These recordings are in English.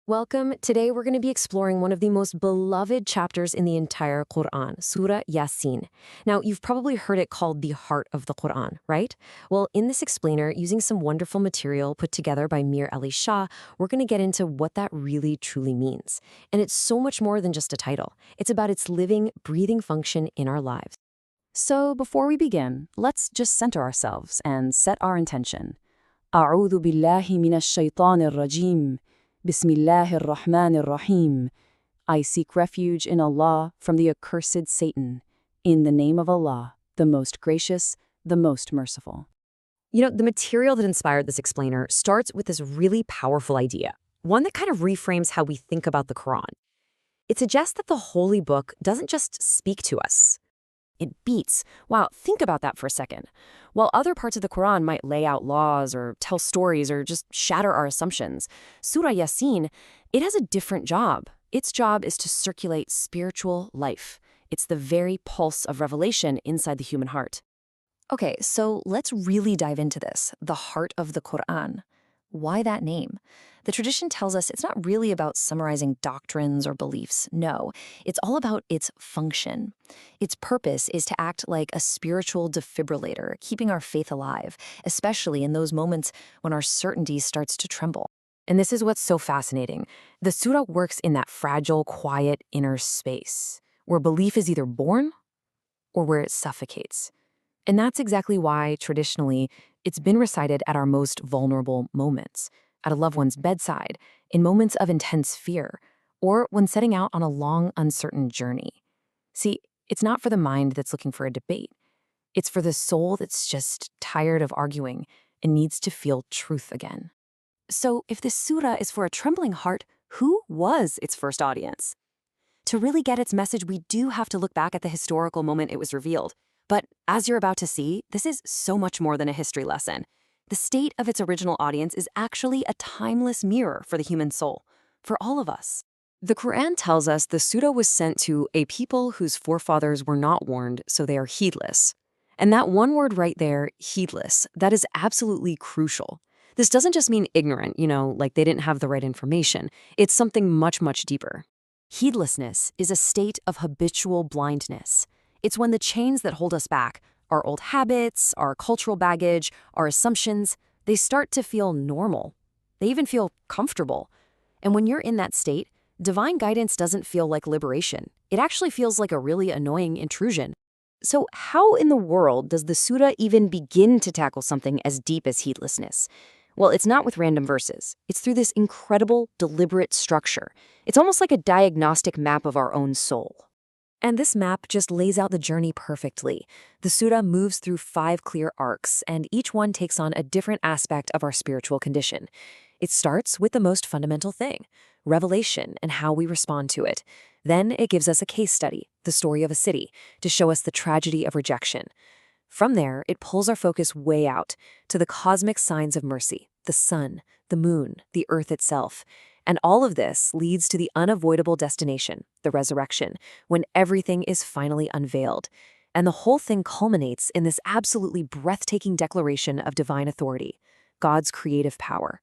Welcome. Today we're going to be exploring one of the most beloved chapters in the entire Quran, Surah Yā-Sīn. Now, you've probably heard it called the heart of the Quran, right? Well, in this explainer, using some wonderful material put together by Mir Ali Shah, we're going to get into what that really truly means. And it's so much more than just a title. It's about its living, breathing function in our lives. So before we begin, let's just center ourselves and set our intention. أعوذ بالله من الشيطان الرجيم. بسم الله الرحمن الرحيم. I seek refuge in Allah from the accursed Satan. In the name of Allah, the most gracious, the most merciful. You know, the material that inspired this explainer starts with this really powerful idea, one that kind of reframes how we think about the Quran. It suggests that the holy book doesn't just speak to us. It beats. Wow, think about that for a second. While other parts of the Quran might lay out laws or tell stories or just shatter our assumptions, Surah Yā-Sīn, it has a different job. Its job is to circulate spiritual life. It's the very pulse of revelation inside the human heart. Okay, so let's really dive into this, the heart of the Quran. Why that name? The tradition tells us it's not really about summarizing doctrines or beliefs. No, it's all about its function. Its purpose is to act like a spiritual defibrillator, keeping our faith alive, especially in those moments when our certainty starts to tremble. And this is what's so fascinating. The surah works in that fragile, quiet inner space, where belief is either born or where it suffocates. And that's exactly why, traditionally, it's been recited at our most vulnerable moments, at a loved one's bedside, in moments of intense fear, or when setting out on a long, uncertain journey. See, it's not for the mind that's looking for a debate. It's for the soul that's just tired of arguing and needs to feel truth again. So if this surah is for a trembling heart, who was its first audience? To really get its message, we do have to look back at the historical moment it was revealed. But as you're about to see, this is so much more than a history lesson. The state of its original audience is actually a timeless mirror for the human soul, for all of us. The Quran tells us the surah was sent to a people whose forefathers were not warned, so they are heedless. And that one word right there, heedless, that is absolutely crucial. This doesn't just mean ignorant, like they didn't have the right information. It's something much, much deeper. Heedlessness is a state of habitual blindness. It's when the chains that hold us back, our old habits, our cultural baggage, our assumptions, they start to feel normal. They even feel comfortable. And when you're in that state, divine guidance doesn't feel like liberation. It actually feels like a really annoying intrusion. So how in the world does the surah even begin to tackle something as deep as heedlessness? Well, it's not with random verses. It's through this incredible, deliberate structure. It's almost like a diagnostic map of our own soul. And this map just lays out the journey perfectly. The surah moves through 5 clear arcs, and each one takes on a different aspect of our spiritual condition. It starts with the most fundamental thing, revelation and how we respond to it. Then it gives us a case study, the story of a city, to show us the tragedy of rejection. From there, it pulls our focus way out to the cosmic signs of mercy, the sun, the moon, the earth itself. And all of this leads to the unavoidable destination, the resurrection, when everything is finally unveiled. And the whole thing culminates in this absolutely breathtaking declaration of divine authority, God's creative power.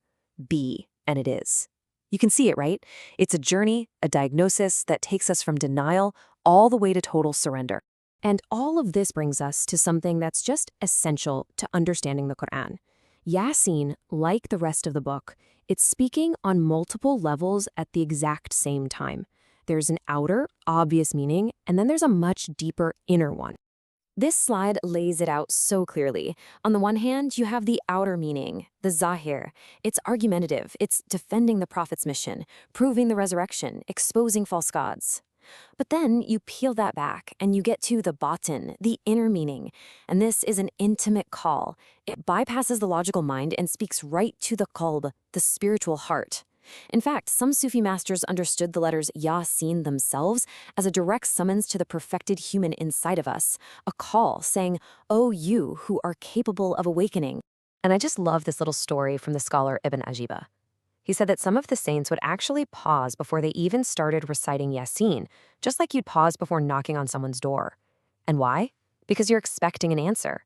Be, and it is. You can see it, right? It's a journey, a diagnosis that takes us from denial all the way to total surrender. And all of this brings us to something that's just essential to understanding the Quran. Yā-Sīn, like the rest of the book, it's speaking on multiple levels at the exact same time. There's an outer, obvious meaning, and then there's a much deeper inner one. This slide lays it out so clearly. On the one hand, you have the outer meaning, the zahir. It's argumentative, it's defending the Prophet's mission, proving the resurrection, exposing false gods. But then you peel that back and you get to the batin, the inner meaning. And this is an intimate call. It bypasses the logical mind and speaks right to the qalb, the spiritual heart. In fact, some Sufi masters understood the letters Yā-Sīn themselves as a direct summons to the perfected human inside of us, a call saying, "Oh, you who are capable of awakening." And I just love this little story from the scholar Ibn Ajiba. He said that some of the saints would actually pause before they even started reciting Yā-Sīn, just like you'd pause before knocking on someone's door. And why? Because you're expecting an answer.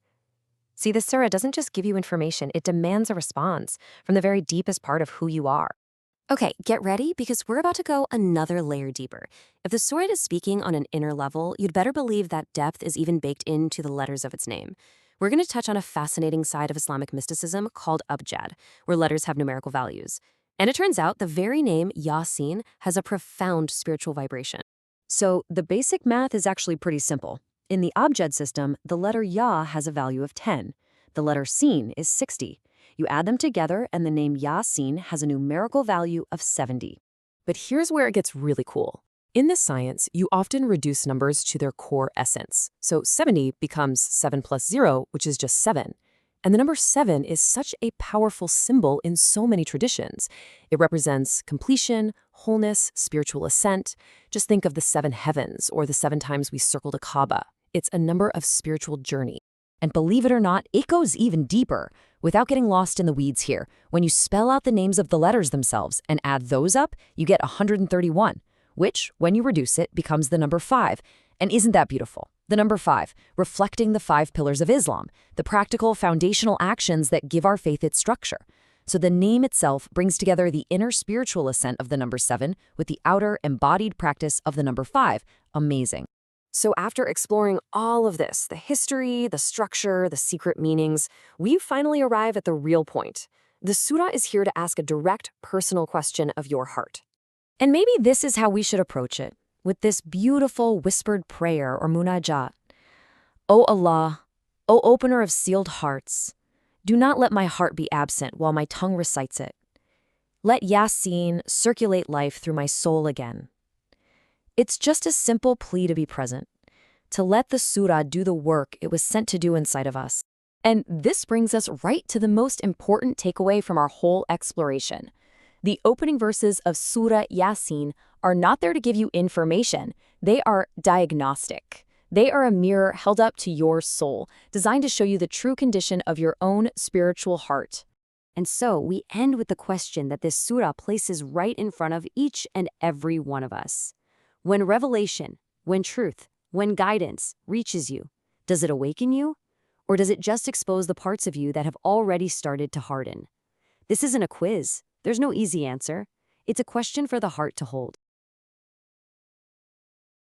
See, the surah doesn't just give you information, it demands a response from the very deepest part of who you are. Okay, get ready because we're about to go another layer deeper. If the surah is speaking on an inner level, you'd better believe that depth is even baked into the letters of its name. We're going to touch on a fascinating side of Islamic mysticism called abjad, where letters have numerical values. And it turns out the very name Yā-Sīn has a profound spiritual vibration. So the basic math is actually pretty simple. In the abjad system, the letter Ya has a value of 10. The letter Sin is 60. You add them together and the name Yā-Sīn has a numerical value of 70. But here's where it gets really cool. In this science, you often reduce numbers to their core essence. So 70 becomes 7 plus 0, which is just 7. And the number 7 is such a powerful symbol in so many traditions. It represents completion, wholeness, spiritual ascent. Just think of the 7 heavens or the 7 times we circled a Kaaba. It's a number of spiritual journey. And believe it or not, it goes even deeper. Without getting lost in the weeds here, when you spell out the names of the letters themselves and add those up, you get 131, which, when you reduce it, becomes the number 5. And isn't that beautiful? The number 5, reflecting the 5 pillars of Islam, the practical foundational actions that give our faith its structure. So the name itself brings together the inner spiritual ascent of the number 7 with the outer embodied practice of the number 5. Amazing. So after exploring all of this, the history, the structure, the secret meanings, we finally arrive at the real point. The surah is here to ask a direct, personal question of your heart. And maybe this is how we should approach it, with this beautiful whispered prayer or munajat. O Allah, O opener of sealed hearts, do not let my heart be absent while my tongue recites it. Let Yā-Sīn circulate life through my soul again. It's just a simple plea to be present, to let the surah do the work it was sent to do inside of us. And this brings us right to the most important takeaway from our whole exploration. The opening verses of Surah Yā-Sīn are not there to give you information. They are diagnostic. They are a mirror held up to your soul, designed to show you the true condition of your own spiritual heart. And so we end with the question that this surah places right in front of each and every one of us. When revelation, when truth, when guidance reaches you, does it awaken you? Or does it just expose the parts of you that have already started to harden? This isn't a quiz. There's no easy answer. It's a question for the heart to hold.